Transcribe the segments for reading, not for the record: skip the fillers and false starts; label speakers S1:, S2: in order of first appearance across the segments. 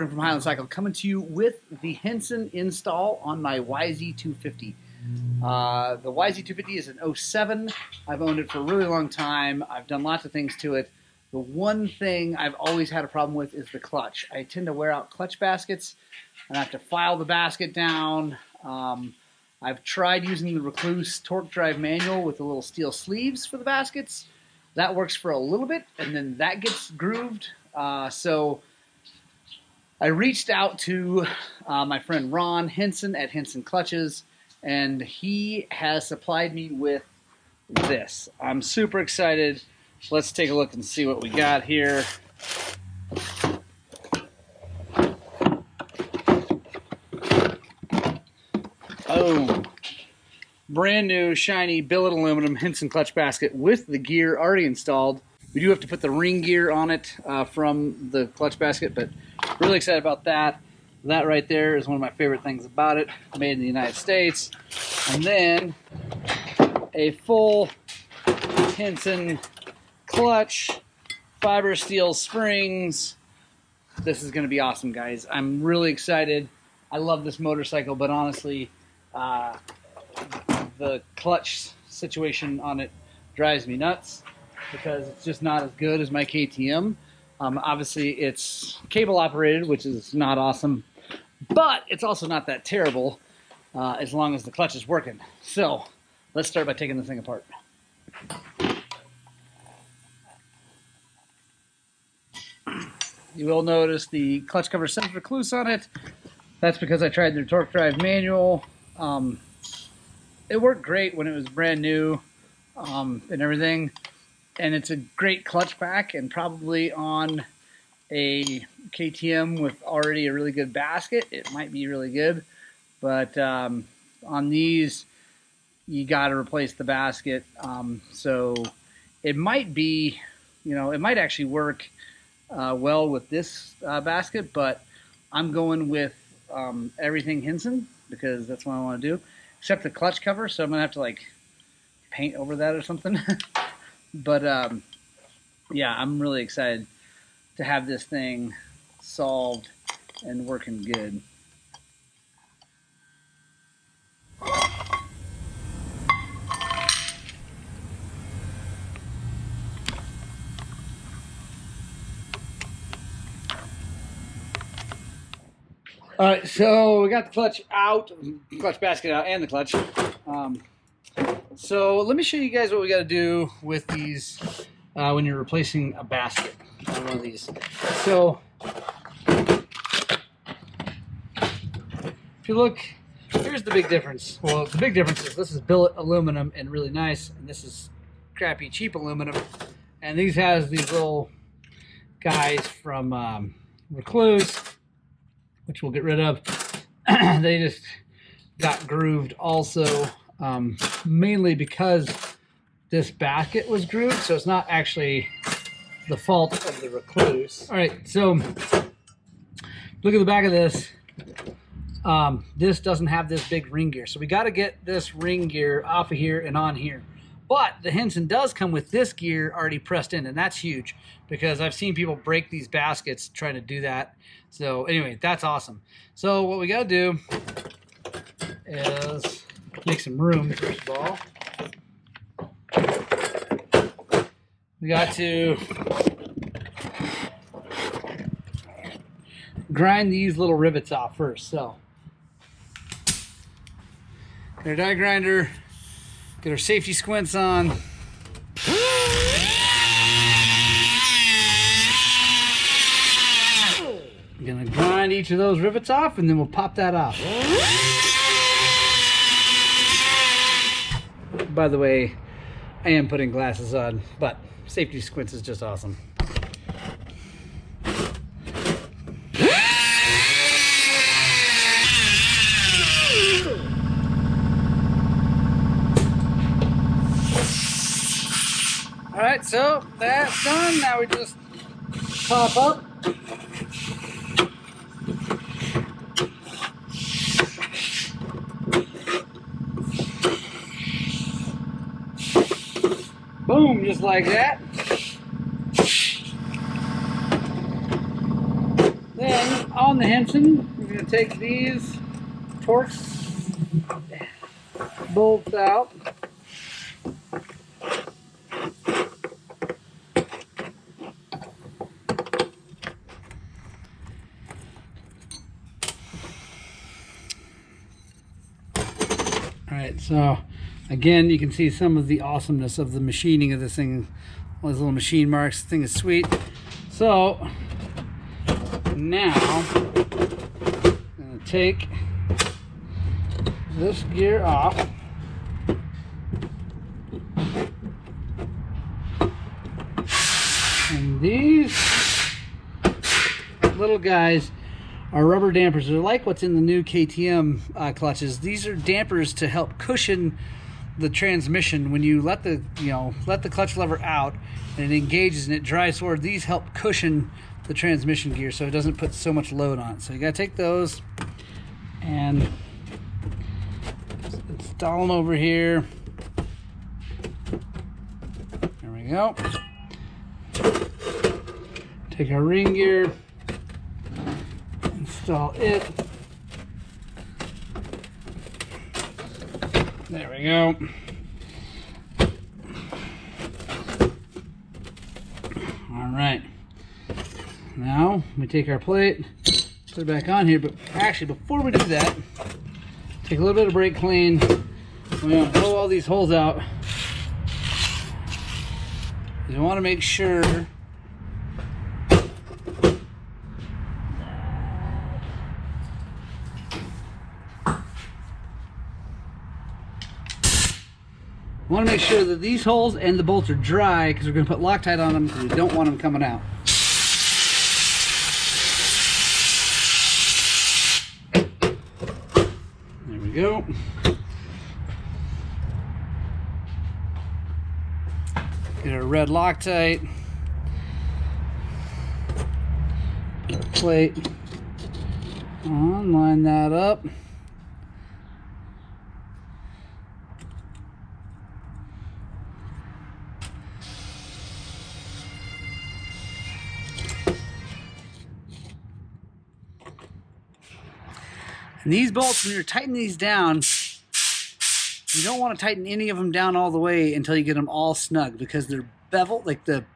S1: Morgan from Highland Cycle, coming to you with the Hinson install on my YZ250. The YZ250 is an 07. I've owned it for a really long time. I've done lots of things to it. The one thing I've always had a problem with is the clutch. I tend to wear out clutch baskets, and I have to file the basket down. I've tried using the Recluse torque drive manual with the little steel sleeves for the baskets. That works for a little bit, and then that gets grooved. So I reached out to my friend Ron Hinson at Hinson Clutches, and he has supplied me with this. I'm super excited. Let's take a look and see what we got here. Oh, brand new shiny billet aluminum Hinson clutch basket with the gear already installed. We do have to put the ring gear on it from the clutch basket, but really excited about that. That right there is one of my favorite things about it. Made in the United States. And then a full Hinson clutch, fiber steel springs. This is going to be awesome, guys. I'm really excited. I love this motorcycle, but honestly, the clutch situation on it drives me nuts because it's just not as good as my KTM. Obviously, it's cable operated, which is not awesome, but it's also not that terrible as long as the clutch is working. So let's start by taking this thing apart. You will notice the clutch cover says Recluse on it. That's because I tried their torque drive manual. It worked great when it was brand new and everything. And it's a great clutch pack, and probably on a KTM with already a really good basket, it might be really good. But on these, you got to replace the basket. So it might be, it might actually work well with this basket, but I'm going with everything Hinson because that's what I want to do, except the clutch cover. So I'm going to have to like paint over that or something. But yeah, I'm really excited to have this thing solved and working good. All right, so we got the clutch out, clutch basket out, and the clutch. So let me show you guys what we got to do with these when you're replacing a basket on one of these. So if you look, here's the big difference. Well, the big difference is this is billet aluminum and really nice, and this is crappy cheap aluminum. And these has these little guys from Recluse, which we'll get rid of. They just got grooved also. Mainly because this basket was grooved, so it's not actually the fault of the Recluse. All right, so look at the back of this. This doesn't have this big ring gear, so we got to get this ring gear off of here and on here. But the Hinson does come with this gear already pressed in, and that's huge because I've seen people break these baskets trying to do that. So anyway, that's awesome. So what we got to do is make some room, first of all. We got to grind these little rivets off first. So, get our die grinder, get our safety squints on. I'm gonna grind each of those rivets off, and then we'll pop that off. By the way, I am putting glasses on, but safety squints is just awesome. All right, so that's done. Now we just pop up. Boom, just like that. Then all on the Hinson, we're going to take these torque bolts out. Alright, so again, you can see some of the awesomeness of the machining of this thing. All those little machine marks. This thing is sweet. So now I'm going to take this gear off. And these little guys are rubber dampers. They're like what's in the new KTM clutches. These are dampers to help cushion the transmission when you let the clutch lever out and it engages and it drives forward. These help cushion the transmission gear so it doesn't put so much load on it. So you gotta take those and install them over here. There we go. Take our ring gear, install it. There we go. All right. Now we take our plate, put it back on here, but actually before we do that, take a little bit of brake clean. We want to blow all these holes out. You want to make sure that these holes and the bolts are dry because we're going to put Loctite on them because we don't want them coming out. There we go. Get our red Loctite. Put our plate on, line that up. And these bolts, when you're tightening these down, you don't want to tighten any of them down all the way until you get them all snug because they're bevel, like the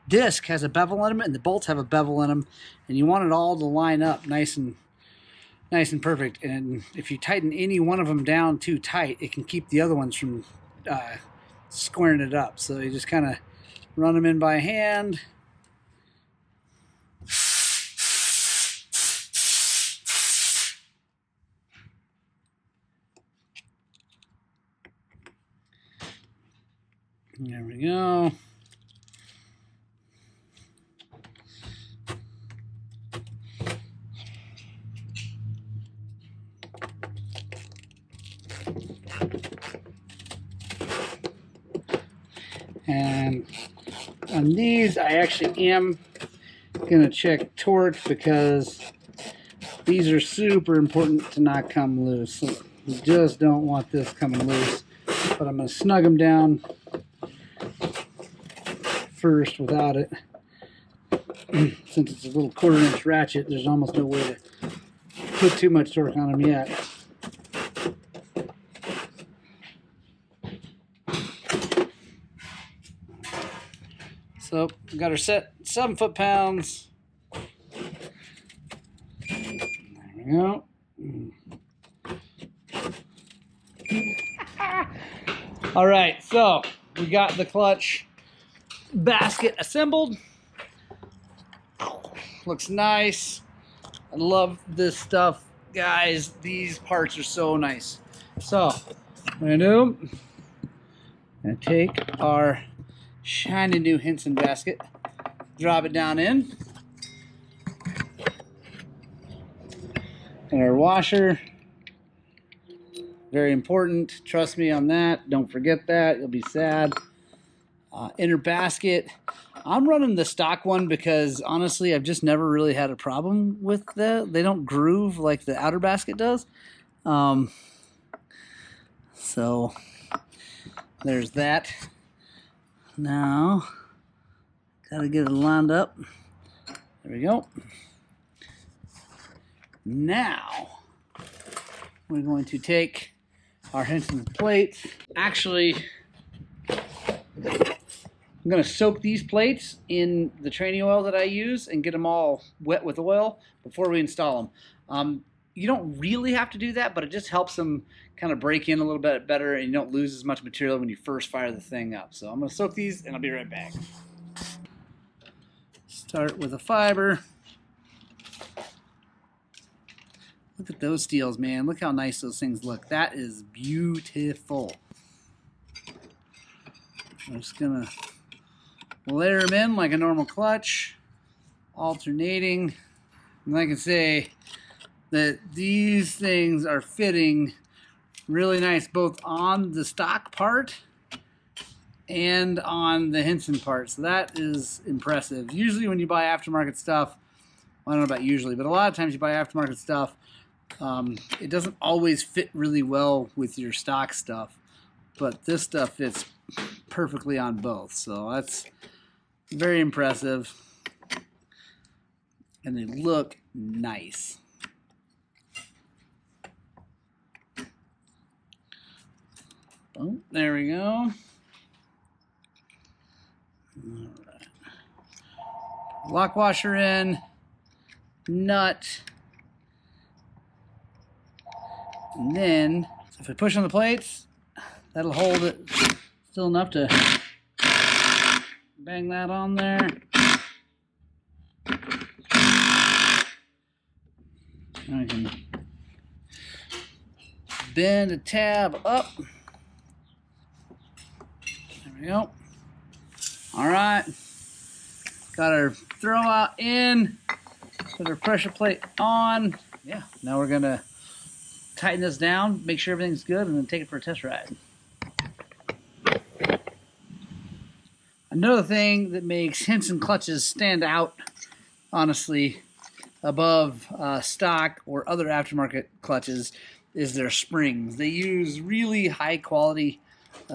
S1: disc has a bevel in them and the bolts have a bevel in them, and you want it all to line up nice and perfect. And if you tighten any one of them down too tight, it can keep the other ones from squaring it up. So you just kind of run them in by hand. There we go. And on these, I actually am going to check torque because these are super important to not come loose. So you just don't want this coming loose. But I'm going to snug them down first without it. Since it's a little 1/4 inch ratchet, there's almost no way to put too much torque on them yet. So we got her set 7 foot-pounds. There we go. All right, so we got the clutch basket assembled. Looks nice. I love this stuff, guys. These parts are so nice. So what I'm gonna do, I'm gonna take our shiny new Hinson basket, drop it down in, and our washer. Very important. Trust me on that. Don't forget that. You'll be sad. Inner basket. I'm running the stock one because honestly, I've just never really had a problem with they don't groove like the outer basket does. So there's that. Now, gotta get it lined up. There we go. Now, we're going to take our Hinson plates. Actually, I'm going to soak these plates in the training oil that I use and get them all wet with oil before we install them. You don't really have to do that, but it just helps them kind of break in a little bit better, and you don't lose as much material when you first fire the thing up. So I'm going to soak these, and I'll be right back. Start with a fiber. Look at those steels, man. Look how nice those things look. That is beautiful. I'm just going to layer them in like a normal clutch, alternating. And I can say that these things are fitting really nice both on the stock part and on the Hinson part. So that is impressive. Usually when you buy aftermarket stuff, well, I don't know about usually, but a lot of times you buy aftermarket stuff, it doesn't always fit really well with your stock stuff. But this stuff fits perfectly on both. So that's very impressive. And they look nice. Oh, there we go. All right. Lock washer in, nut, and then if I push on the plates, that'll hold it still enough to bang that on there. I can bend a tab up. There we go. All right. Got our throw out in. Put our pressure plate on. Yeah. Now we're going to tighten this down, make sure everything's good, and then take it for a test ride. Another thing that makes Hinson clutches stand out, honestly, above stock or other aftermarket clutches is their springs. They use really high quality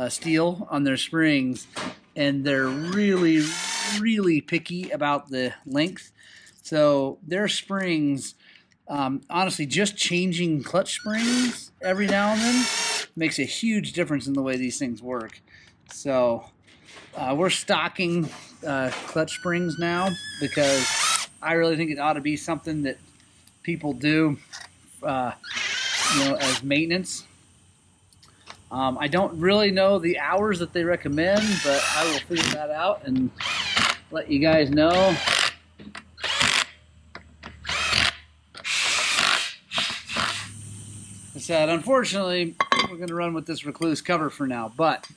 S1: steel on their springs, and they're really, really picky about the length. So their springs, honestly, just changing clutch springs every now and then makes a huge difference in the way these things work. So we're stocking clutch springs now because I really think it ought to be something that people do, as maintenance. I don't really know the hours that they recommend, but I will figure that out and let you guys know. I said, unfortunately, we're going to run with this recluse cover for now, but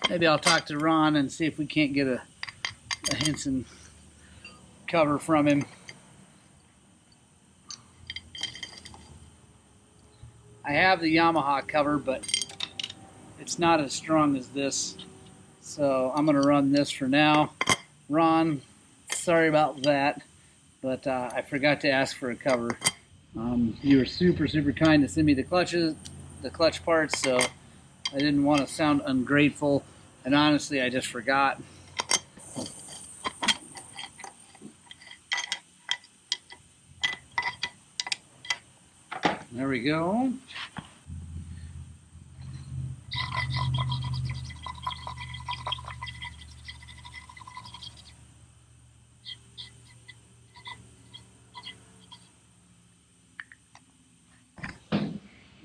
S1: maybe I'll talk to Ron and see if we can't get a Hinson cover from him. I have the Yamaha cover, but it's not as strong as this, so I'm going to run this for now. Ron, sorry about that, but I forgot to ask for a cover. You were super, super kind to send me the clutch parts, so I didn't want to sound ungrateful, and honestly, I just forgot. There we go.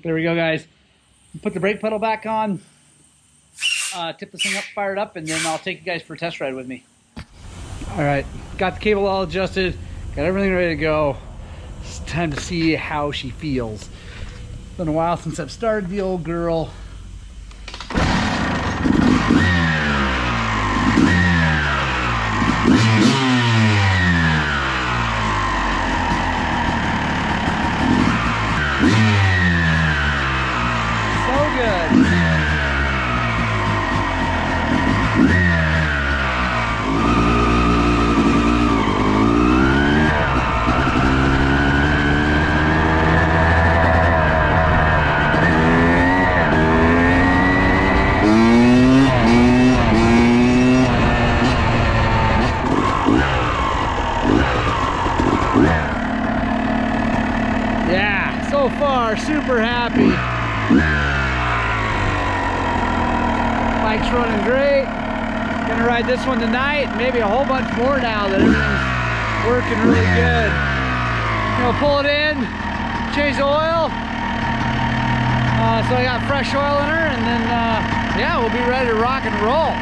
S1: There we go, guys. Put the brake pedal back on, tip this thing up, fire it up, and then I'll take you guys for a test ride with me. All right, got the cable all adjusted, got everything ready to go. It's time to see how she feels. It's been a while since I've started the old girl. super happy. Bike's running great. Gonna ride this one tonight, maybe a whole bunch more now that everything's working really good. You know, pull it in, change the oil. So I got fresh oil in her, and then yeah, we'll be ready to rock and roll.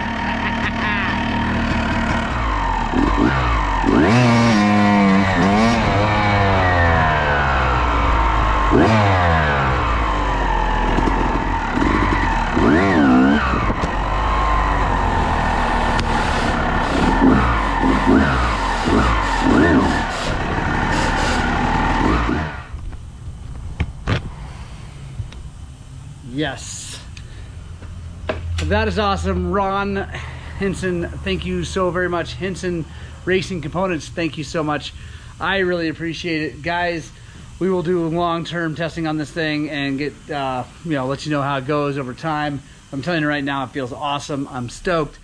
S1: Yes, that is awesome. Ron Hinson, thank you so very much. Hinson Racing Components, thank you so much. I really appreciate it, guys. We will do long-term testing on this thing and get you know, let you know how it goes over time. I'm telling you right now, it feels awesome. I'm stoked.